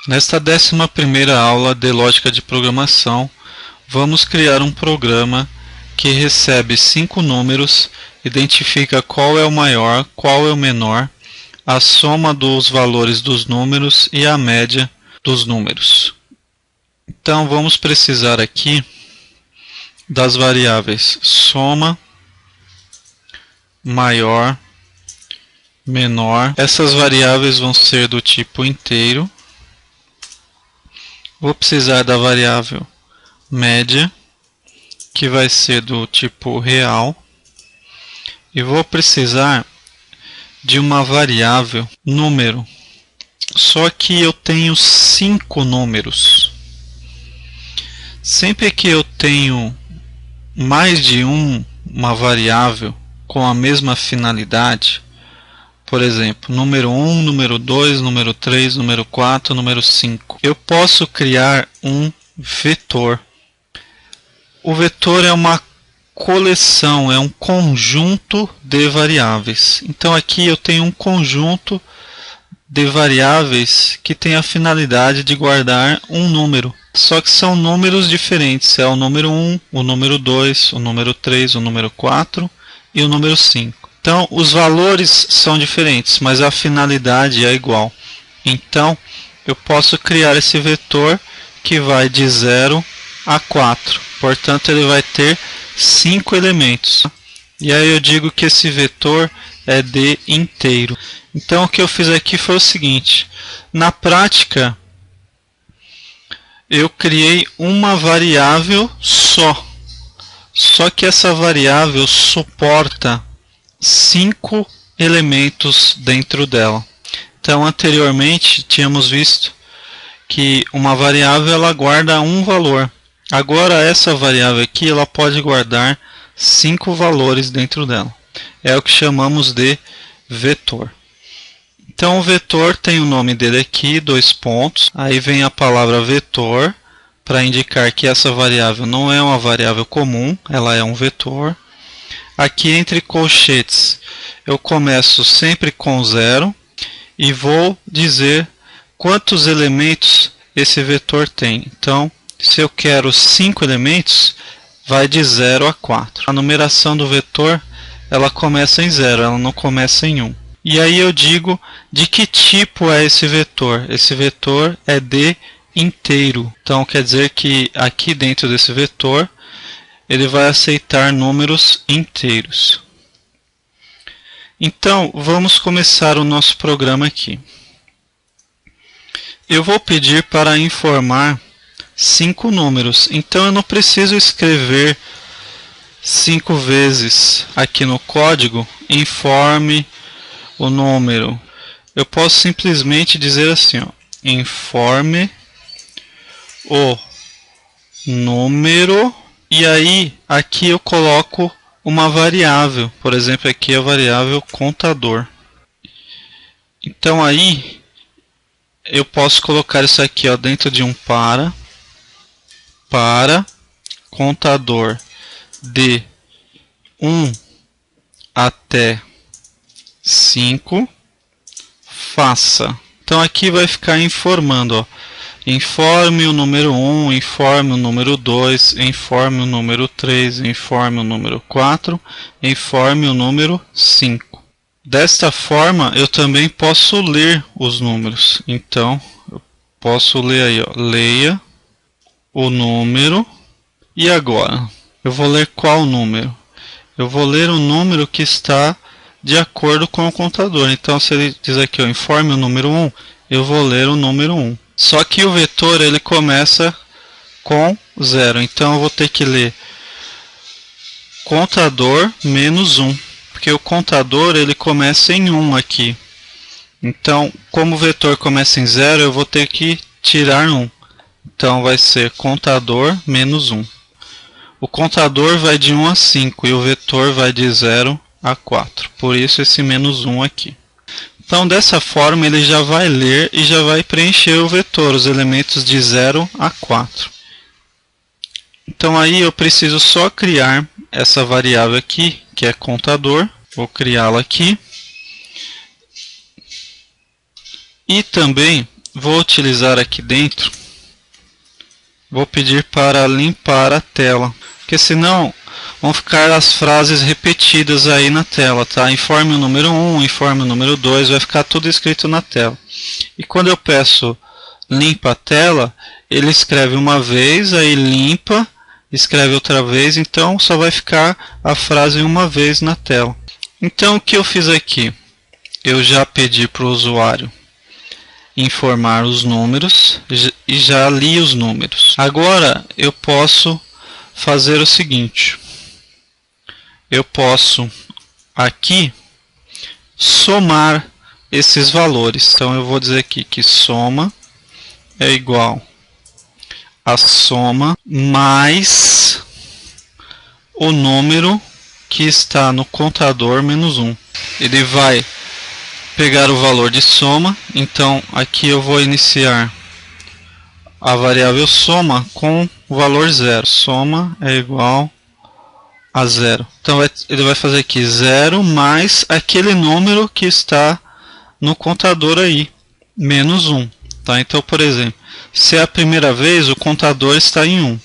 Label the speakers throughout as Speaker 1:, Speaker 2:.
Speaker 1: Nesta 11ª aula de lógica de programação, vamos criar um programa que recebe 5 números, identifica qual é o maior, qual é o menor, a soma dos valores dos números e a média dos números. Então vamos precisar aqui das variáveis soma, maior, menor. Essas variáveis vão ser do tipo inteiro. Vou precisar da variável média, que vai ser do tipo real. E vou precisar de uma variável número. Só que eu tenho 5 números. Sempre que eu tenho mais de uma variável com a mesma finalidade, por exemplo, número 1, número 2, número 3, número 4, número 5. Eu posso criar um vetor. O vetor é uma coleção, é um conjunto de variáveis. Então aqui eu tenho um conjunto de variáveis que tem a finalidade de guardar um número. Só que são números diferentes. É o número 1, o número 2, o número 3, o número 4 e o número 5. Então, os valores são diferentes, mas a finalidade é igual. Então, eu posso criar esse vetor que vai de 0 a 4. Portanto, ele vai ter 5 elementos. E aí eu digo que esse vetor é de inteiro. Então, o que eu fiz aqui foi o seguinte. Na prática, eu criei uma variável só. Só que essa variável suporta 5 elementos dentro dela. Então, anteriormente tínhamos visto que uma variável ela guarda um valor. Agora essa variável aqui ela pode guardar 5 valores dentro dela. É o que chamamos de vetor. Então o vetor tem o nome dele aqui, 2 pontos. Aí vem a palavra vetor para indicar que essa variável não é uma variável comum, ela é um vetor. Aqui entre colchetes eu começo sempre com 0 e vou dizer quantos elementos esse vetor tem. Então, se eu quero 5 elementos, vai de 0 a 4. A numeração do vetor ela começa em 0, ela não começa em 1. E aí eu digo de que tipo é esse vetor. Esse vetor é de inteiro. Então quer dizer que aqui dentro desse vetor ele vai aceitar números inteiros. Então, vamos começar o nosso programa aqui. Eu vou pedir para informar 5 números. Então, eu não preciso escrever 5 vezes aqui no código, informe o número. Eu posso simplesmente dizer assim, ó, informe o número. E aí, aqui eu coloco uma variável. Por exemplo, aqui é a variável contador. Então aí, eu posso colocar isso aqui ó, dentro de um para contador de 1 até 5, faça. Então aqui vai ficar informando, ó. Informe o número 1, informe o número 2, informe o número 3, informe o número 4, informe o número 5. Desta forma, eu também posso ler os números. Então, eu posso ler aí, ó, leia o número. E agora? Eu vou ler qual número? Eu vou ler o número que está de acordo com o contador. Então, se ele diz aqui, ó, informe o número 1, eu vou ler o número 1. Só que o vetor ele começa com 0. Então eu vou ter que ler contador menos 1. Porque o contador ele começa em 1 aqui. Então, como o vetor começa em 0, eu vou ter que tirar 1. Então vai ser contador menos 1. O contador vai de 1 a 5 e o vetor vai de 0 a 4. Por isso esse menos 1 aqui. Então, dessa forma, ele já vai ler e já vai preencher o vetor, os elementos de 0 a 4. Então, aí eu preciso só criar essa variável aqui, que é contador. Vou criá-la aqui. E também vou utilizar aqui dentro, vou pedir para limpar a tela, porque senão vão ficar as frases repetidas aí na tela, tá? Informe o número 1, informe o número 2, vai ficar tudo escrito na tela. E quando eu peço limpa a tela, ele escreve uma vez, aí limpa, escreve outra vez, então só vai ficar a frase uma vez na tela. Então o que eu fiz aqui? Eu já pedi para o usuário informar os números e já li os números. Agora eu posso fazer o seguinte: eu posso aqui somar esses valores. Então eu vou dizer aqui que soma é igual a soma mais o número que está no contador menos 1. Ele vai pegar o valor de soma, então aqui eu vou iniciar a variável soma com o valor 0. Soma é igual a 0. Então ele vai fazer aqui 0 mais aquele número que está no contador aí, menos 1. Tá? Então, por exemplo, se é a primeira vez, o contador está em 1.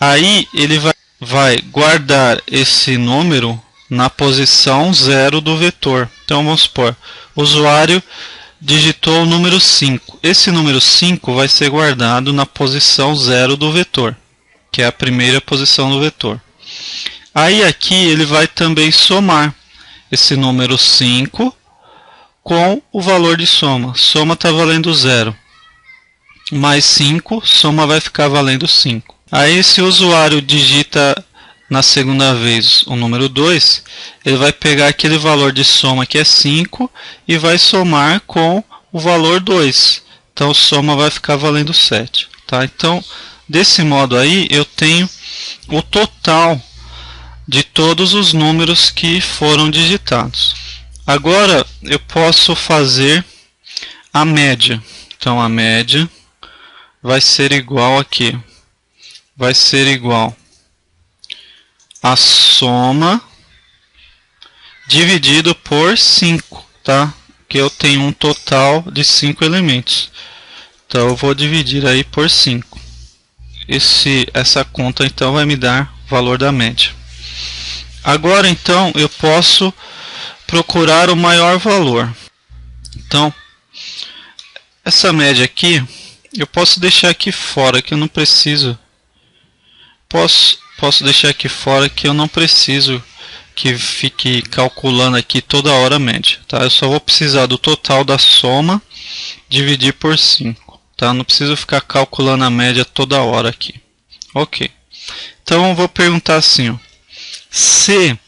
Speaker 1: Aí ele vai guardar esse número na posição 0 do vetor. Então vamos supor, o usuário digitou o número 5. Esse número 5 vai ser guardado na posição 0 do vetor, que é a primeira posição do vetor. Aí aqui ele vai também somar esse número 5 com o valor de soma. Soma está valendo 0. Mais 5, soma vai ficar valendo 5. Aí se o usuário digita na segunda vez o número 2, ele vai pegar aquele valor de soma que é 5 e vai somar com o valor 2. Então soma vai ficar valendo 7. Tá? Então, desse modo aí, eu tenho o total de todos os números que foram digitados. Agora eu posso fazer a média. Então a média vai ser igual aqui. Vai ser igual a soma dividido por 5, tá? Que eu tenho um total de 5 elementos. Então eu vou dividir aí por 5. Essa conta então vai me dar o valor da média. Agora então eu posso procurar o maior valor. Então essa média aqui eu posso deixar aqui fora, que eu não preciso. Posso deixar aqui fora que eu não preciso que fique calculando aqui toda hora a média, tá? Eu só vou precisar do total da soma dividir por 5, tá? Não preciso ficar calculando a média toda hora aqui. Ok. Então eu vou perguntar assim, ó, se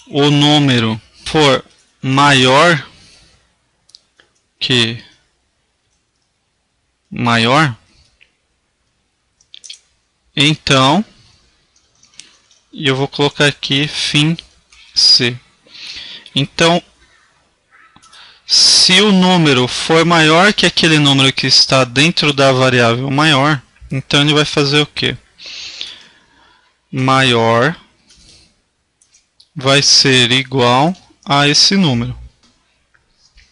Speaker 1: o número for maior que maior, então eu vou colocar aqui fim C. Então, se o número for maior que aquele número que está dentro da variável maior, então ele vai fazer o quê? Maior vai ser igual a esse número.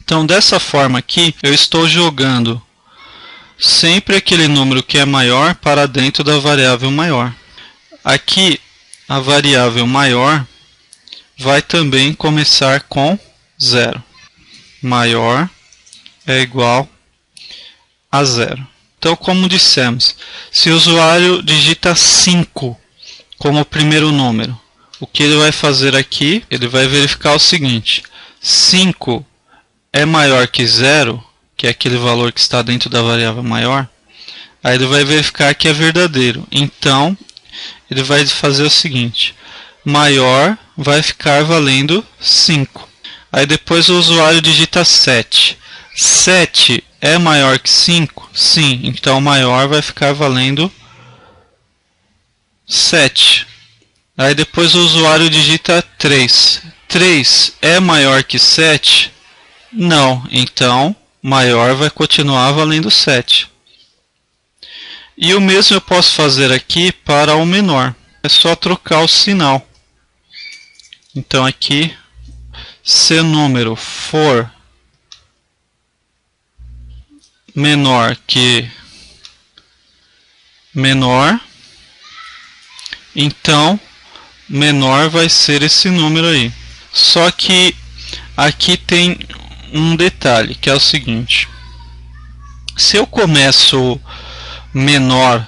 Speaker 1: Então, dessa forma aqui, eu estou jogando sempre aquele número que é maior para dentro da variável maior. Aqui, a variável maior vai também começar com 0. Maior é igual a 0. Então, como dissemos, se o usuário digita 5 como primeiro número, o que ele vai fazer aqui? Ele vai verificar o seguinte: 5 é maior que 0, que é aquele valor que está dentro da variável maior. Aí ele vai verificar que é verdadeiro. Então, ele vai fazer o seguinte: maior vai ficar valendo 5. Aí depois o usuário digita 7. 7 é maior que 5? Sim, então maior vai ficar valendo 7. Aí depois o usuário digita 3. 3 é maior que 7? Não, então maior vai continuar valendo 7. E o mesmo eu posso fazer aqui para o menor. É só trocar o sinal. Então aqui, se o número for menor que menor, então menor vai ser esse número aí. Só que aqui tem um detalhe, que é o seguinte: se eu começo menor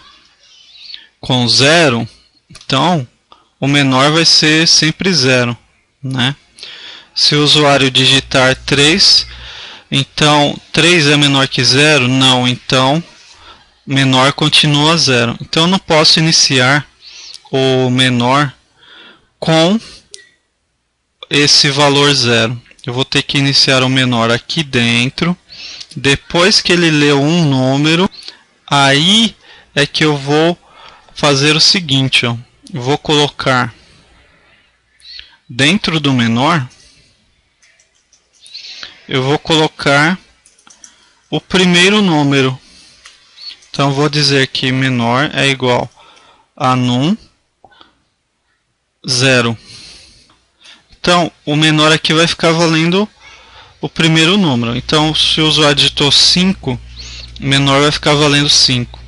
Speaker 1: com 0, então o menor vai ser sempre 0, né? Se o usuário digitar 3, então 3 é menor que 0? Não, então menor continua 0. Então eu não posso iniciar o menor com esse valor 0. Eu vou ter que iniciar o menor aqui dentro. Depois que ele leu um número, aí é que eu vou fazer o seguinte, ó. Eu vou colocar dentro do menor, eu vou colocar o primeiro número. Então vou dizer que menor é igual a num 0. Então o menor aqui vai ficar valendo o primeiro número. Então se o usuário digitou 5, o menor vai ficar valendo 5.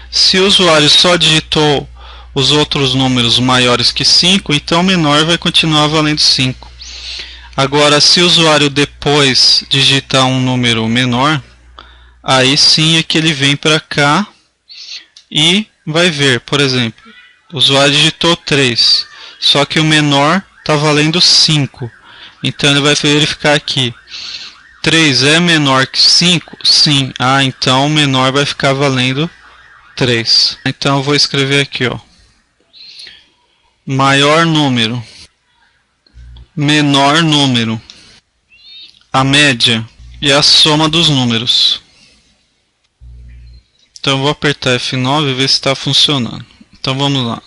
Speaker 1: Se o usuário só digitou os outros números maiores que 5, então o menor vai continuar valendo 5. Agora, se o usuário depois digitar um número menor, aí sim é que ele vem para cá e vai ver, por exemplo, o usuário digitou 3, só que o menor está valendo 5. Então ele vai verificar aqui: 3 é menor que 5? Sim. Ah, então o menor vai ficar valendo 3. Então eu vou escrever aqui, ó, maior número, menor número, a média e a soma dos números. Então eu vou apertar F9 e ver se está funcionando. Então vamos lá.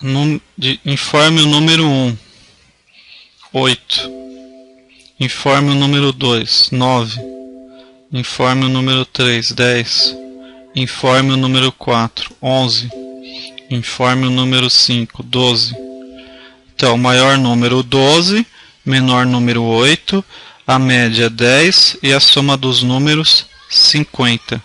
Speaker 1: Informe o número 1, 8. Informe o número 2, 9. Informe o número 3, 10. Informe o número 4, 11. Informe o número 5, 12. Então, maior número 12, menor número 8, a média 10 e a soma dos números 50.